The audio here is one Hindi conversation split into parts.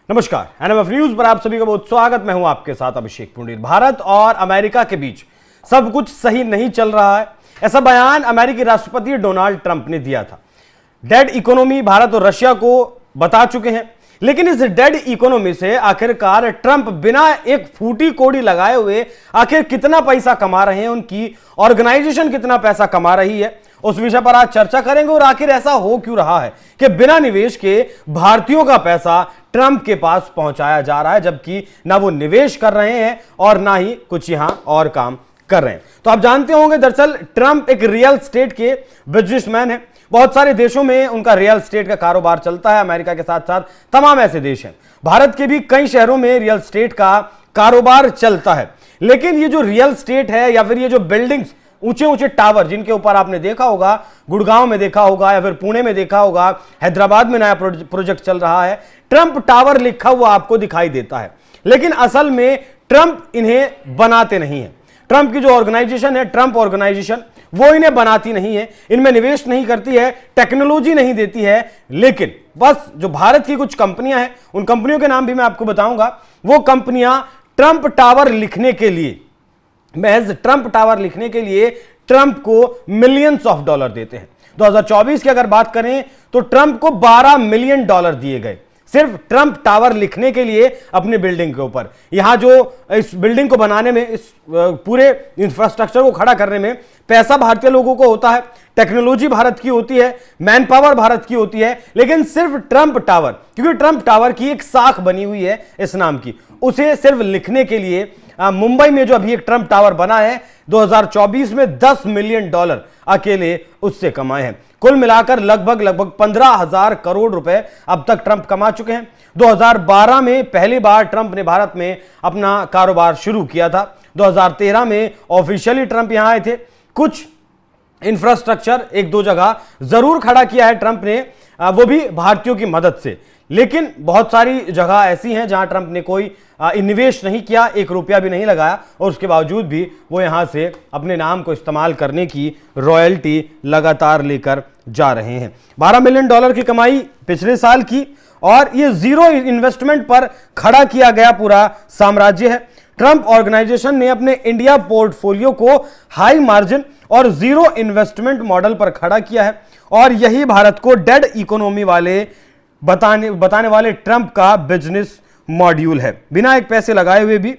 नमस्कार, एनएमएफ न्यूज पर आप सभी का बहुत स्वागत। मैं हूं आपके साथ अभिषेक पुंडीर। भारत और अमेरिका के बीच सब कुछ सही नहीं चल रहा है, ऐसा बयान अमेरिकी राष्ट्रपति डोनाल्ड ट्रंप ने दिया था। डेड इकोनॉमी भारत और रशिया को बता चुके हैं, लेकिन इस डेड इकोनॉमी से आखिरकार ट्रंप बिना एक फूटी कोड़ी लगाए हुए आखिर कितना पैसा कमा रहे हैं, उनकी ऑर्गेनाइजेशन कितना पैसा कमा रही है, उस विषय पर आज चर्चा करेंगे। और आखिर ऐसा हो क्यों रहा है कि बिना निवेश के भारतीयों का पैसा ट्रंप के पास पहुंचाया जा रहा है, जबकि ना वो निवेश कर रहे हैं और ना ही कुछ यहां और काम कर रहे हैं। तो आप जानते होंगे, दरअसल ट्रंप एक रियल एस्टेट के बिजनेसमैन है। बहुत सारे देशों में उनका रियल एस्टेट का कारोबार चलता है, अमेरिका के साथ साथ तमाम ऐसे देश हैं। भारत के भी कई शहरों में रियल एस्टेट का कारोबार चलता है। लेकिन ये जो रियल एस्टेट है या फिर ये जो बिल्डिंग्स, ऊंचे ऊंचे टावर जिनके ऊपर आपने देखा होगा, गुड़गांव में देखा होगा या फिर पुणे में देखा होगा, हैदराबाद में नया प्रोजेक्ट चल रहा है, ट्रंप टावर लिखा हुआ आपको दिखाई देता है। लेकिन असल में ट्रंप इन्हें बनाते नहीं है। ट्रंप की जो ऑर्गेनाइजेशन है, ट्रंप ऑर्गेनाइजेशन, वो इन्हें बनाती नहीं है, इनमें निवेश नहीं करती है, टेक्नोलॉजी नहीं देती है। लेकिन बस जो भारत की कुछ कंपनियां हैं, उन कंपनियों के नाम भी मैं आपको बताऊंगा। वो कंपनियां ट्रंप टावर लिखने के लिए, महज ट्रंप टावर लिखने के लिए ट्रंप को मिलियंस ऑफ डॉलर देते हैं। 2024 की अगर बात करें तो ट्रंप को $12 मिलियन दिए गए सिर्फ ट्रंप टावर लिखने के लिए अपनी बिल्डिंग के ऊपर। यहां जो इस बिल्डिंग को बनाने में, इस पूरे इंफ्रास्ट्रक्चर को खड़ा करने में पैसा भारतीय लोगों को होता है, टेक्नोलॉजी भारत की होती है, मैन पावर भारत की होती है। लेकिन सिर्फ ट्रंप टावर, क्योंकि ट्रंप टावर की एक साख बनी हुई है इस नाम की, उसे सिर्फ लिखने के लिए मुंबई में जो अभी एक ट्रंप टावर बना है, 2024 में $10 मिलियन अकेले उससे कमाए हैं। कुल मिलाकर लगभग 15,000 करोड़ रुपए अब तक ट्रंप कमा चुके हैं। 2012 में पहली बार ट्रंप ने भारत में अपना कारोबार शुरू किया था। 2013 में ऑफिशियली ट्रंप यहां आए थे। कुछ इंफ्रास्ट्रक्चर एक दो जगह जरूर खड़ा किया है ट्रंप ने, वो भी भारतीयों की मदद से। लेकिन बहुत सारी जगह ऐसी हैं जहां ट्रंप ने कोई निवेश नहीं किया, ₹1 भी नहीं लगाया, और उसके बावजूद भी वो यहां से अपने नाम को इस्तेमाल करने की रॉयल्टी लगातार लेकर जा रहे हैं। $12 मिलियन की कमाई पिछले साल की, और ये जीरो इन्वेस्टमेंट पर खड़ा किया गया पूरा साम्राज्य है। ट्रंप ऑर्गेनाइजेशन ने अपने इंडिया पोर्टफोलियो को हाई मार्जिन और जीरो इन्वेस्टमेंट मॉडल पर खड़ा किया है, और यही भारत को डेड इकोनॉमी वाले बताने वाले ट्रंप का बिजनेस मॉड्यूल है। बिना एक पैसे लगाए हुए भी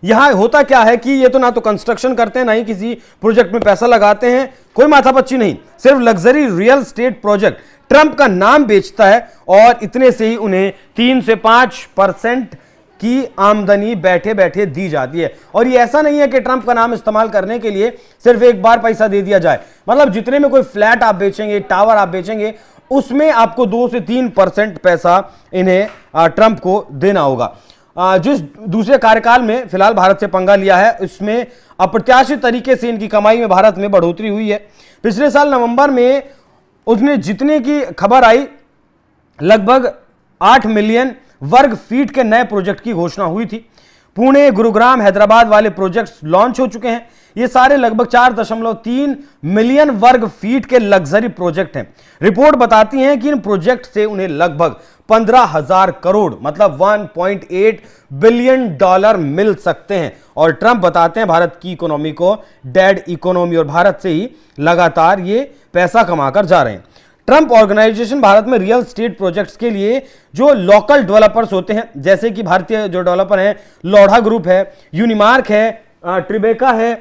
यहां होता क्या है कि ये तो ना तो कंस्ट्रक्शन करते हैं, ना ही किसी प्रोजेक्ट में पैसा लगाते हैं, कोई माथापच्ची नहीं, सिर्फ luxury real estate project Trump का नाम बेचता है, और इतने से ही उन्हें 3 से 5% की आमदनी बैठे बैठे दी जाती है। और ये ऐसा नहीं है कि ट्रंप का नाम इस्तेमाल करने के लिए सिर्फ एक बार पैसा दे दिया जाए। मतलब जितने में कोई फ्लैट आप बेचेंगे, टावर आप बेचेंगे, उसमें आपको 2 से 3% पैसा इन्हें ट्रंप को देना होगा। जिस दूसरे कार्यकाल में फिलहाल भारत से पंगा लिया है, इसमें अप्रत्याशित तरीके से इनकी कमाई में भारत में बढ़ोतरी हुई है। पिछले साल नवंबर में उसने जितने की खबर आई, लगभग 8 मिलियन वर्ग फीट के नए प्रोजेक्ट की घोषणा हुई थी। पुणे, गुरुग्राम, हैदराबाद वाले प्रोजेक्ट्स लॉन्च हो चुके हैं। ये सारे लगभग 4.3 मिलियन वर्ग फीट के लग्जरी प्रोजेक्ट हैं। रिपोर्ट बताती है कि इन प्रोजेक्ट से उन्हें लगभग 15,000 करोड़, मतलब $1.8 बिलियन मिल सकते हैं। और ट्रंप बताते हैं भारत की इकोनॉमी को डेड इकोनॉमी, और भारत से ही लगातार ये पैसा कमाकर जा रहे हैं। ट्रंप ऑर्गेनाइजेशन भारत में रियल एस्टेट प्रोजेक्ट्स के लिए जो लोकल डेवलपर्स होते हैं, जैसे कि भारतीय जो डेवलपर हैं, लोढ़ा ग्रुप है, यूनिमार्क है, ट्रिबेका है,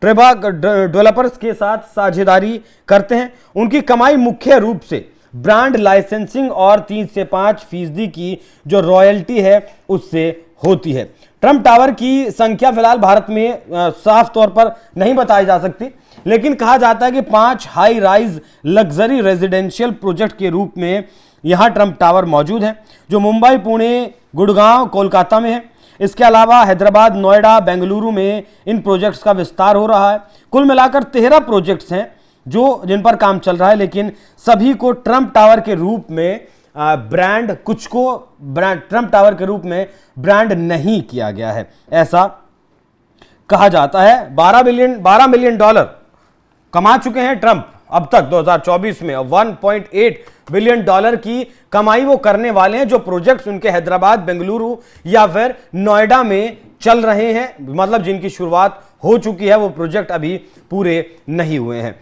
ट्रेबा डेवलपर्स के साथ साझेदारी करते हैं। उनकी कमाई मुख्य रूप से ब्रांड लाइसेंसिंग और 3 से 5% की जो रॉयल्टी है उससे होती है। ट्रंप टावर की संख्या फिलहाल भारत में साफ तौर पर नहीं बताई जा सकती, लेकिन कहा जाता है कि 5 high rise luxury residential project के रूप में यहां ट्रंप टावर मौजूद है, जो मुंबई, पुणे, गुड़गांव, कोलकाता में है। इसके अलावा हैदराबाद, नोएडा, बेंगलुरु में इन प्रोजेक्ट्स का विस्तार हो रहा है। कुल मिलाकर 13 प्रोजेक्ट्स हैं जिन पर काम चल रहा है, लेकिन सभी को ट्रंप टावर के रूप में ब्रांड, कुछ को ट्रंप टावर के रूप में ब्रांड नहीं किया गया है, ऐसा कहा जाता है। $12 मिलियन कमा चुके हैं ट्रंप अब तक 2024 में, 1.8 बिलियन डॉलर की कमाई वो करने वाले हैं, जो प्रोजेक्ट्स उनके हैदराबाद, बेंगलुरु या फिर नोएडा में चल रहे हैं, मतलब जिनकी शुरुआत हो चुकी है, वो प्रोजेक्ट अभी पूरे नहीं हुए हैं।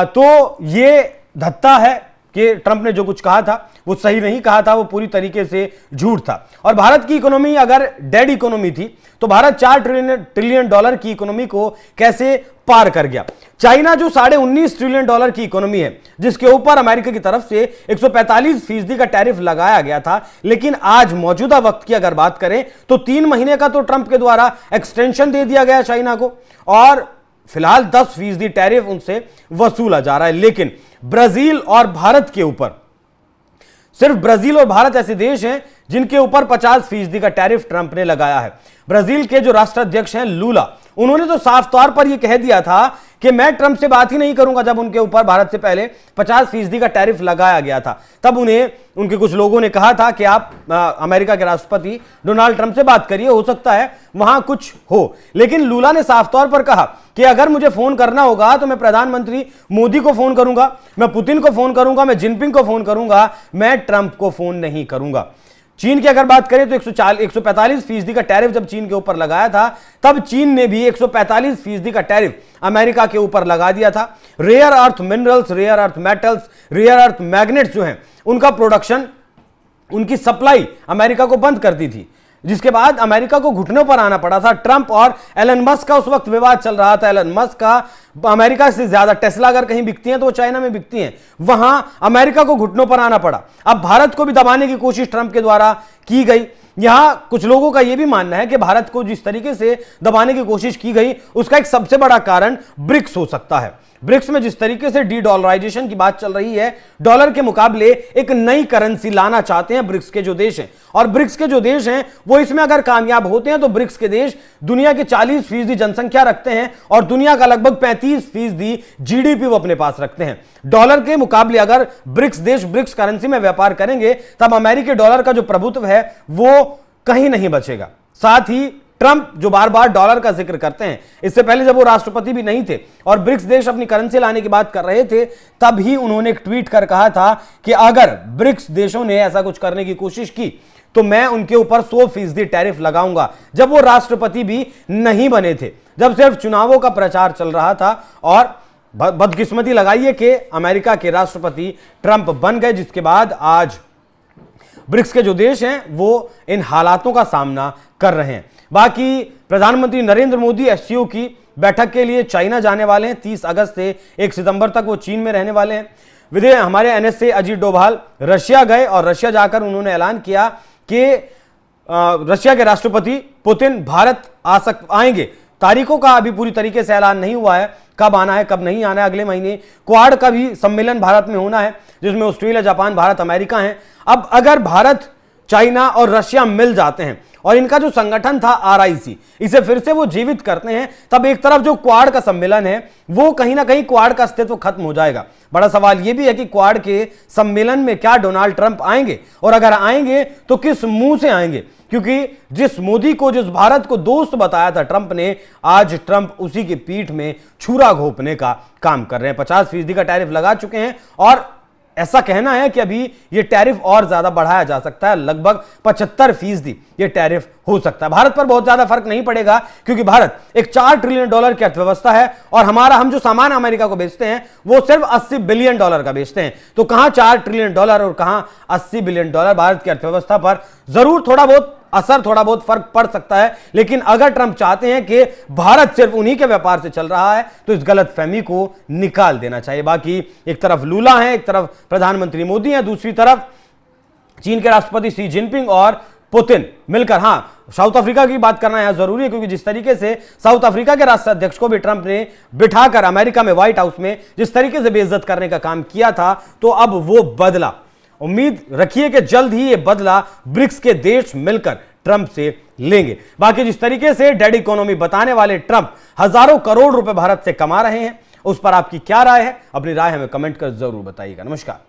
तो ये धत्ता है कि ट्रंप ने जो कुछ कहा था वो सही नहीं कहा था, वो पूरी तरीके से झूठ था। और भारत की इकोनॉमी अगर डेड इकोनॉमी थी तो भारत 4 ट्रिलियन डॉलर की इकोनॉमी को कैसे पार कर गया। चाइना जो 19.5 ट्रिलियन डॉलर की इकोनॉमी है, जिसके ऊपर अमेरिका की तरफ से 145% का टैरिफ लगाया गया था, लेकिन आज मौजूदा वक्त की अगर बात करें तो 3 महीने का तो ट्रंप के द्वारा एक्सटेंशन दे दिया गया चाइना को, और फिलहाल 10% टैरिफ उनसे वसूला जा रहा है। लेकिन ब्राजील और भारत के ऊपर, सिर्फ ब्राजील और भारत ऐसे देश हैं जिनके ऊपर 50% का टैरिफ ट्रंप ने लगाया है। ब्राजील के जो राष्ट्राध्यक्ष हैं लूला, उन्होंने तो साफ तौर पर यह कह दिया था कि मैं ट्रंप से बात ही नहीं करूंगा। जब उनके ऊपर भारत से पहले 50% का टैरिफ लगाया गया था, तब उन्हें उनके कुछ लोगों ने कहा था कि आप अमेरिका के राष्ट्रपति डोनाल्ड ट्रंप से बात करिए, हो सकता है वहां कुछ हो। लेकिन लूला ने साफ तौर पर कहा कि अगर मुझे फोन करना होगा तो मैं प्रधानमंत्री मोदी को फोन करूंगा, मैं पुतिन को फोन करूंगा, मैं जिनपिंग को फोन करूंगा, मैं ट्रंप को फोन नहीं करूंगा। चीन की अगर बात करें तो 145% का टैरिफ जब चीन के ऊपर लगाया था, तब चीन ने भी 145% का टैरिफ अमेरिका के ऊपर लगा दिया था। Rare earth minerals, rare earth metals, rare earth magnets जो हैं, उनका प्रोडक्शन, उनकी सप्लाई अमेरिका को बंद कर दी थी, जिसके बाद अमेरिका को घुटनों पर आना पड़ा था। ट्रंप और एलन मस्क का उस वक्त विवाद चल रहा था। एलन मस्क का अमेरिका से ज्यादा, टेस्ला अगर कहीं बिकती हैं तो वो चाइना में बिकती हैं, वहां अमेरिका को घुटनों पर आना पड़ा। अब भारत को भी दबाने की कोशिश ट्रंप के द्वारा की गई। यहां कुछ लोगों का यह भी मानना है कि भारत को जिस तरीके से दबाने की कोशिश की गई, उसका एक सबसे बड़ा कारण ब्रिक्स हो सकता है। ब्रिक्स में जिस तरीके से डी डॉलराइजेशन की बात चल रही है, डॉलर के मुकाबले एक नई करेंसी लाना चाहते हैं ब्रिक्स के जो देश हैं। और ब्रिक्स के जो देश हैं वो इसमें अगर कामयाब होते हैं तो ब्रिक्स के देश दुनिया के 40% जनसंख्या रखते हैं और दुनिया का लगभग 35% जीडीपी वो अपने पास रखते हैं। डॉलर के मुकाबले अगर ब्रिक्स देश ब्रिक्स करेंसी में व्यापार करेंगे, तब अमेरिकी डॉलर का जो प्रभुत्व है वो कहीं नहीं बचेगा। साथ ही ट्रंप जो बार बार डॉलर का जिक्र करते हैं, इससे पहले जब वो राष्ट्रपति भी नहीं थे और ब्रिक्स देश अपनी करेंसी लाने की बात कर रहे थे, तब ही उन्होंने एक ट्वीट कर कहा था कि अगर ब्रिक्स देशों ने ऐसा कुछ करने की कोशिश की तो मैं उनके ऊपर 100% टैरिफ लगाऊंगा। जब वो राष्ट्रपति भी नहीं बने थे, जब सिर्फ चुनावों का प्रचार चल रहा था। और बदकिस्मती लगाइए कि अमेरिका के राष्ट्रपति ट्रंप बन गए, जिसके बाद आज ब्रिक्स के जो देश हैं वो इन हालातों का सामना कर रहे हैं। बाकी प्रधानमंत्री नरेंद्र मोदी एससीओ की बैठक के लिए चाइना जाने वाले हैं। 30 अगस्त से 1 सितंबर तक वो चीन में रहने वाले हैं। हमारे एनएसए अजीत डोभाल रशिया गए और रशिया जाकर उन्होंने ऐलान किया कि रशिया के राष्ट्रपति पुतिन भारत आएंगे। तारीखों का अभी पूरी तरीके से ऐलान नहीं हुआ है, कब आना है कब नहीं आना है। अगले महीने क्वाड का भी सम्मेलन भारत में होना है, जिसमें ऑस्ट्रेलिया, जापान, भारत, अमेरिका हैं। अब अगर भारत, चाइना और रशिया मिल जाते हैं और इनका जो संगठन था RIC, इसे फिर से वो जीवित करते हैं, तब एक तरफ जो क्वाड का सम्मेलन है वो कहीं ना कहीं क्वाड का अस्तित्व खत्म हो जाएगा। बड़ा सवाल यह भी है कि क्वाड के सम्मेलन में क्या डोनाल्ड ट्रंप आएंगे, और अगर आएंगे तो किस मुंह से आएंगे, क्योंकि जिस मोदी को, जिस भारत को दोस्त बताया था ट्रंप ने, आज ट्रंप उसी की पीठ में छुरा घोंपने का काम कर रहे हैं। 50% का टैरिफ लगा चुके हैं और ऐसा कहना है कि अभी यह टैरिफ और ज्यादा बढ़ाया जा सकता है, लगभग 75% यह टैरिफ हो सकता है। भारत पर बहुत ज्यादा फर्क नहीं पड़ेगा, क्योंकि भारत एक 4 ट्रिलियन डॉलर की अर्थव्यवस्था है और हम जो सामान अमेरिका को बेचते हैं वो सिर्फ 80 बिलियन डॉलर का बेचते हैं। तो कहां 4 ट्रिलियन डॉलर और कहां 80 बिलियन डॉलर। भारत की अर्थव्यवस्था पर जरूर थोड़ा बहुत असर, थोड़ा बहुत फर्क पड़ सकता है, लेकिन अगर ट्रंप चाहते हैं कि भारत सिर्फ उन्हीं के व्यापार से चल रहा है तो इस गलतफहमी को निकाल देना चाहिए। बाकी एक तरफ लूला है, एक तरफ प्रधानमंत्री मोदी है, दूसरी तरफ चीन के राष्ट्रपति शी जिनपिंग और पुतिन मिलकर, साउथ अफ्रीका की बात करना यहां जरूरी है, क्योंकि जिस तरीके से साउथ अफ्रीका के राष्ट्राध्यक्ष को भी ट्रंप ने बिठाकर अमेरिका में व्हाइट हाउस में जिस तरीके से बेइज्जत करने का काम किया था, तो अब वो बदला, उम्मीद रखिए कि जल्द ही ये बदला ब्रिक्स के देश मिलकर ट्रंप से लेंगे। बाकी जिस तरीके से डेड इकोनॉमी बताने वाले ट्रंप हजारों करोड़ रुपए भारत से कमा रहे हैं, उस पर आपकी क्या राय है? अपनी राय हमें कमेंट कर जरूर बताइएगा। नमस्कार।